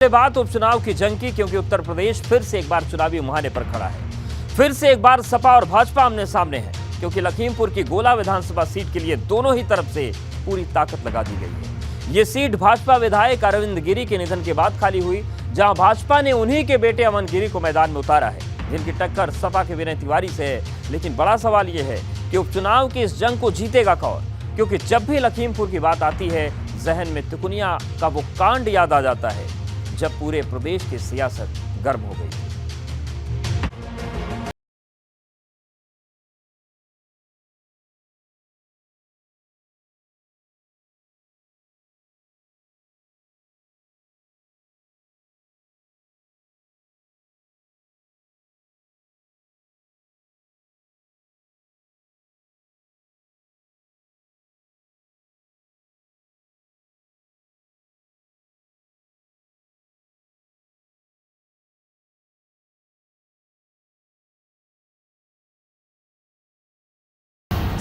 बात उपचुनाव की जंग की, क्योंकि उत्तर प्रदेश फिर से एक बार चुनावी मुहाने पर खड़ा है। फिर से एक बार सपा और भाजपा आमने सामने है, क्योंकि लखीमपुर की गोला विधानसभा सीट के लिए दोनों ही तरफ से पूरी ताकत लगा दी गई है। ये सीट भाजपा विधायक अरविंद गिरी के निधन के बाद खाली हुई, जहां भाजपा ने उन्हीं के बेटे अमन गिरी को मैदान में उतारा है, जिनकी टक्कर सपा के विनय तिवारी से है। लेकिन बड़ा सवाल यह है कि उपचुनाव की इस जंग को जीतेगा कौन, क्योंकि जब भी लखीमपुर की बात आती है, जहन में तुकुनिया का वो कांड याद आ जाता है जब पूरे प्रदेश की सियासत गर्म हो गई।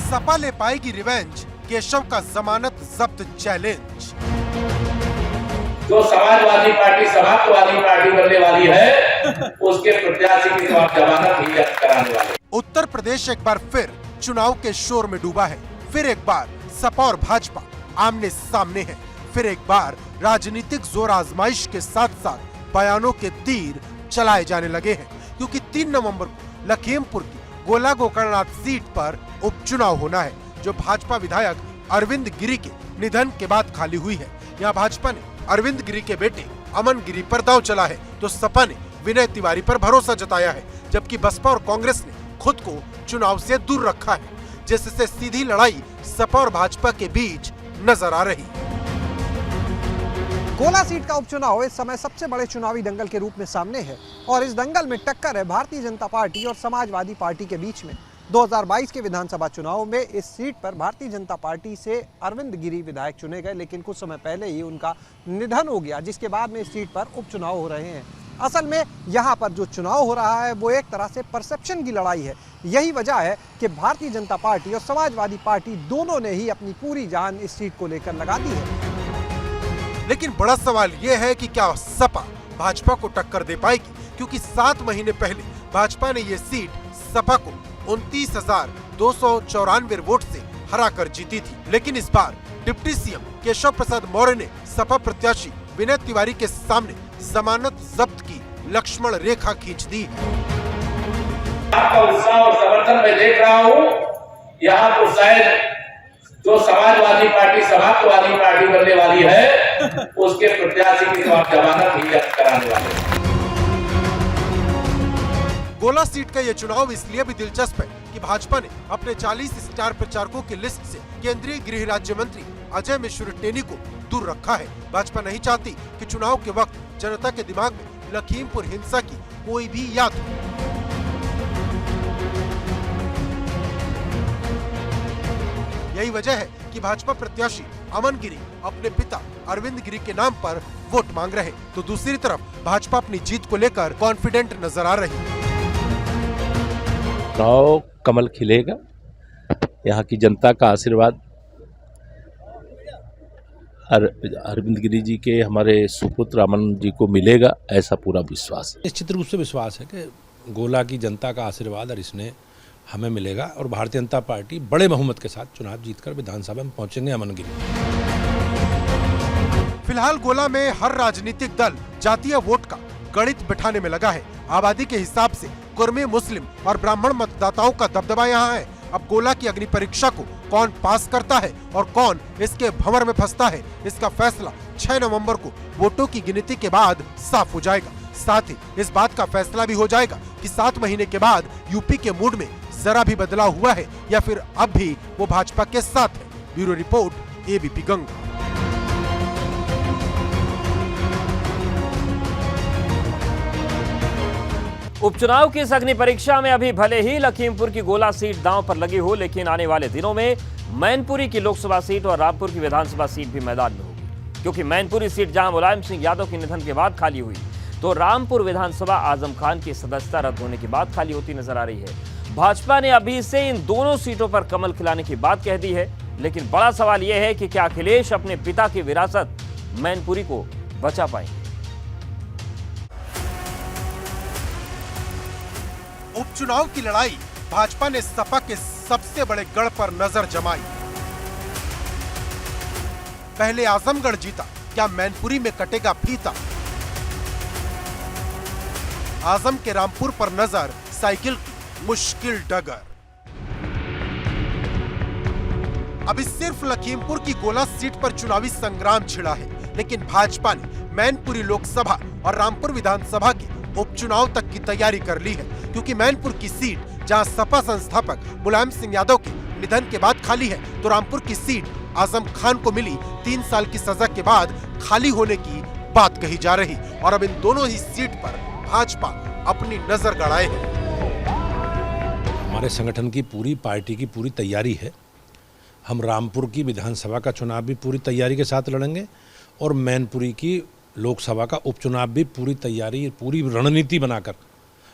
सपा ले पाएगी रिवेंज, केशव का जमानत जब्त चैलेंज। जो समाजवादी पार्टी समाजवादी पार्टी बनने वाली है, उसके प्रत्याशी की जमानत ही जब्त कराने वाले। उत्तर प्रदेश एक बार फिर चुनाव के शोर में डूबा है। फिर एक बार सपा और भाजपा आमने सामने है। फिर एक बार राजनीतिक जोर आजमाइश के साथ साथ बयानों के तीर चलाए जाने लगे हैं, क्योंकि 3 नवंबर को लखीमपुर की गोला गोकर्णनाथ सीट पर उपचुनाव होना है, जो भाजपा विधायक अरविंद गिरी के निधन के बाद खाली हुई है। यहाँ भाजपा ने अरविंद गिरी के बेटे अमन गिरी पर दांव चला है, तो सपा ने विनय तिवारी पर भरोसा जताया है, जबकि बसपा और कांग्रेस ने खुद को चुनाव से दूर रखा है, जिससे सीधी लड़ाई सपा और भाजपा के बीच नजर आ रही। गोला सीट का उपचुनाव इस समय सबसे बड़े चुनावी दंगल के रूप में सामने है, और इस दंगल में टक्कर है भारतीय जनता पार्टी और समाजवादी पार्टी के बीच में। 2022 के विधानसभा चुनाव में इस सीट पर भारतीय जनता पार्टी से अरविंद गिरी विधायक चुने गए, लेकिन कुछ समय पहले ही उनका निधन हो गया, जिसके बाद में इस सीट पर उपचुनाव हो रहे हैं। असल में यहाँ पर जो चुनाव हो रहा है वो एक तरह से परसेप्शन की लड़ाई है। यही वजह है कि भारतीय जनता पार्टी और समाजवादी पार्टी दोनों ने ही अपनी पूरी जान इस सीट को लेकर लगा दी है। लेकिन बड़ा सवाल यह है कि क्या सपा भाजपा को टक्कर दे पाएगी, क्योंकि 7 महीने पहले भाजपा ने ये सीट सपा को 29,294 वोट से हराकर जीती थी। लेकिन इस बार डिप्टी सीएम केशव प्रसाद मौर्य ने सपा प्रत्याशी विनय तिवारी के सामने जमानत जब्त की लक्ष्मण रेखा खींच दी। आपका उत्साह और समर्थन मैं देख रहा हूँ। यहाँ तो शायद जो समाजवादी पार्टी समाजवादी पार्टी बनने वाली है, उसके प्रत्याशी की जमानत ही जब्त कराने वाले। गोला सीट का यह चुनाव इसलिए भी दिलचस्प है कि भाजपा ने अपने 40 स्टार प्रचारकों की लिस्ट से केंद्रीय गृह राज्य मंत्री अजय मिश्र टेनी को दूर रखा है। भाजपा नहीं चाहती कि चुनाव के वक्त जनता के दिमाग में लखीमपुर हिंसा की कोई भी याद हो। यही वजह है कि भाजपा प्रत्याशी अमन गिरी अपने पिता अरविंद गिरी के नाम पर वोट मांग रहे, तो दूसरी तरफ भाजपा अपनी जीत को लेकर कॉन्फिडेंट नजर आ रही। चुनाव कमल खिलेगा, यहाँ की जनता का आशीर्वाद अरविंद गिरी जी के हमारे सुपुत्र अमन जी को मिलेगा, ऐसा पूरा विश्वास है। निश्चित रूप से विश्वास है कि गोला की जनता का आशीर्वाद और इसने हमें मिलेगा, और भारतीय जनता पार्टी बड़े बहुमत के साथ चुनाव जीतकर विधानसभा में पहुंचेंगे अमन गिरी। फिलहाल गोला में हर राजनीतिक दल जातीय वोट का गणित बिठाने में लगा है। आबादी के हिसाब से कुर्मी, मुस्लिम और ब्राह्मण मतदाताओं का दबदबा यहाँ है। अब गोला की अग्नि परीक्षा को कौन पास करता है और कौन इसके भंवर में फंसता है, इसका फैसला 6 नवंबर को वोटों की गिनती के बाद साफ हो जाएगा। साथ ही इस बात का फैसला भी हो जाएगा कि 7 महीने के बाद यूपी के मूड में जरा भी बदलाव हुआ है या फिर अब भी वो भाजपा के साथ है। Bureau report, ABP Ganga. उपचुनाव की इस अग्नि परीक्षा में अभी भले ही लखीमपुर की गोला सीट दांव पर लगी हो, लेकिन आने वाले दिनों में मैनपुरी की लोकसभा सीट और रामपुर की विधानसभा सीट भी मैदान में होगी, क्योंकि मैनपुरी सीट जहां मुलायम सिंह यादव के निधन के बाद खाली हुई, तो रामपुर विधानसभा आजम खान की सदस्यता रद्द होने के बाद खाली होती नजर आ रही है। भाजपा ने अभी से इन दोनों सीटों पर कमल खिलाने की बात कह दी है, लेकिन बड़ा सवाल यह है कि क्या अखिलेश अपने पिता की विरासत मैनपुरी को बचा पाएंगे। उपचुनाव की लड़ाई भाजपा ने सपा के सबसे बड़े गढ़ पर नजर जमाई। पहले आजमगढ़ जीता, क्या मैनपुरी में कटेगा फीता? आजम के रामपुर पर नजर, साइकिल की मुश्किल डगर। अभी सिर्फ लखीमपुर की गोला सीट पर चुनावी संग्राम छिड़ा है, लेकिन भाजपा ने मैनपुरी लोकसभा और रामपुर विधानसभा के उपचुनाव तक की तैयारी कर ली है, क्योंकि मैनपुर की सीट जहां सपा संस्थापक मुलायम सिंह यादव के निधन के बाद खाली है, तो रामपुर की सीट आजम खान को मिली 3 साल की सजा के बाद खाली होने की बात कही जा रही। और अब इन दोनों ही सीट पर भाजपा अपनी नजर गड़ाए है। हमारे संगठन की पूरी पार्टी की पूरी तैयारी है। हम रामपुर की विधानसभा का चुनाव भी पूरी तैयारी के साथ लड़ेंगे और मैनपुरी की लोकसभा का उपचुनाव भी पूरी तैयारी, पूरी रणनीति बनाकर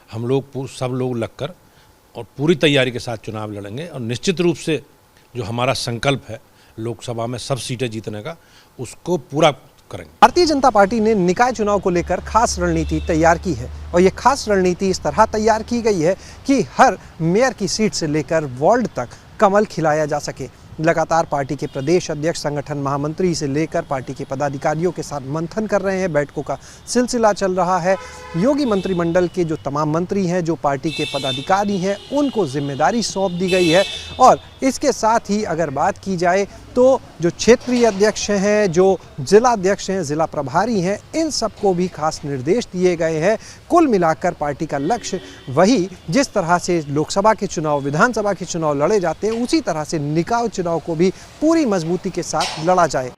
हम लोग सब लोग लगकर और पूरी तैयारी के साथ चुनाव लड़ेंगे। और निश्चित रूप से जो हमारा संकल्प है लोकसभा में सब सीटें जीतने का, उसको पूरा करेंगे। भारतीय जनता पार्टी ने निकाय चुनाव को लेकर खास रणनीति तैयार की है और ये खास रणनीति इस तरह तैयार की गई है कि हर मेयर की सीट से लेकर वार्ड तक कमल खिलाया जा सके। लगातार पार्टी के प्रदेश अध्यक्ष, संगठन महामंत्री से लेकर पार्टी के पदाधिकारियों के साथ मंथन कर रहे हैं, बैठकों का सिलसिला चल रहा है। योगी मंत्रिमंडल के जो तमाम मंत्री हैं, जो पार्टी के पदाधिकारी हैं, उनको जिम्मेदारी सौंप दी गई है। और इसके साथ ही अगर बात की जाए तो जो क्षेत्रीय अध्यक्ष हैं, जो जिला अध्यक्ष हैं, जिला प्रभारी हैं, इन सबको भी खास निर्देश दिए गए हैं। कुल मिलाकर पार्टी का लक्ष्य वही जिस तरह से लोकसभा के चुनाव, विधानसभा के चुनाव लड़े जाते हैं, उसी तरह से निकाय चुनाव को भी पूरी मजबूती के साथ लड़ा जाए।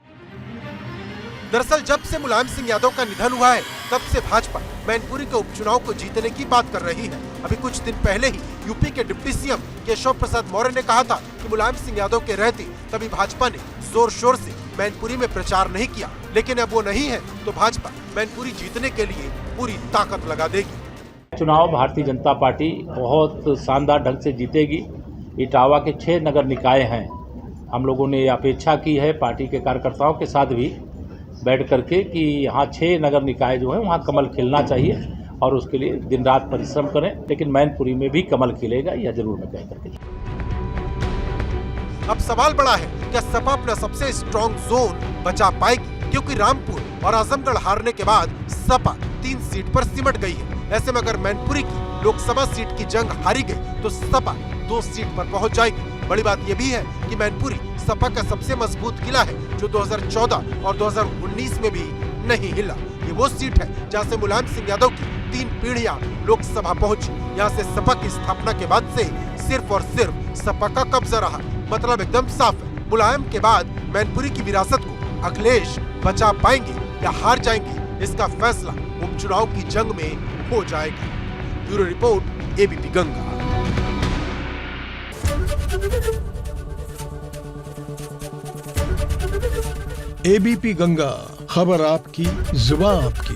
दरअसल जब से मुलायम सिंह यादव का निधन हुआ है, तब से भाजपा मैनपुरी के उपचुनाव को जीतने की बात कर रही है। अभी कुछ दिन पहले ही यूपी के डिप्टी सीएम केशव प्रसाद मौर्य ने कहा था कि मुलायम सिंह यादव के रहते तभी भाजपा ने जोर शोर से मैनपुरी में प्रचार नहीं किया, लेकिन अब वो नहीं है तो भाजपा मैनपुरी जीतने के लिए पूरी ताकत लगा देगी। चुनाव भारतीय जनता पार्टी बहुत शानदार ढंग से जीतेगी। इटावा के 6 नगर निकाय हैं। हम लोगों ने अपेक्षा की है पार्टी के कार्यकर्ताओं के साथ भी बैठ करके कि यहाँ 6 नगर निकाय जो है वहाँ कमल खिलना चाहिए और उसके लिए दिन रात परिश्रम करें, लेकिन मैनपुरी में भी कमल खिलेगा, यह जरूर मैं कह करके। अब सवाल बड़ा है, क्या सपा अपना सबसे स्ट्रॉन्ग जोन बचा पाएगी? क्योंकि रामपुर और आजमगढ़ हारने के बाद सपा 3 सीट पर सिमट गई है। ऐसे में अगर मैनपुरी की लोकसभा सीट की जंग हारी गई तो सपा 2 सीट पर पहुंच जाएगी। बड़ी बात यह भी है कि मैनपुरी सपा का सबसे मजबूत किला है, जो 2014 और 2019 में भी नहीं हिला। ये वो सीट है जहां से मुलायम सिंह यादव की 3 पीढ़ियां लोकसभा पहुंची। यहां से सपा की स्थापना के बाद से सिर्फ और सिर्फ सपा का कब्जा रहा। मतलब एकदम साफ है, मुलायम के बाद मैनपुरी की विरासत को अखिलेश बचा पाएंगे या हार जाएंगे, इसका फैसला उपचुनाव की जंग में हो जाएगा। Bureau report, ABP Ganga. ABP Ganga, खबर आपकी, जुबान आपकी।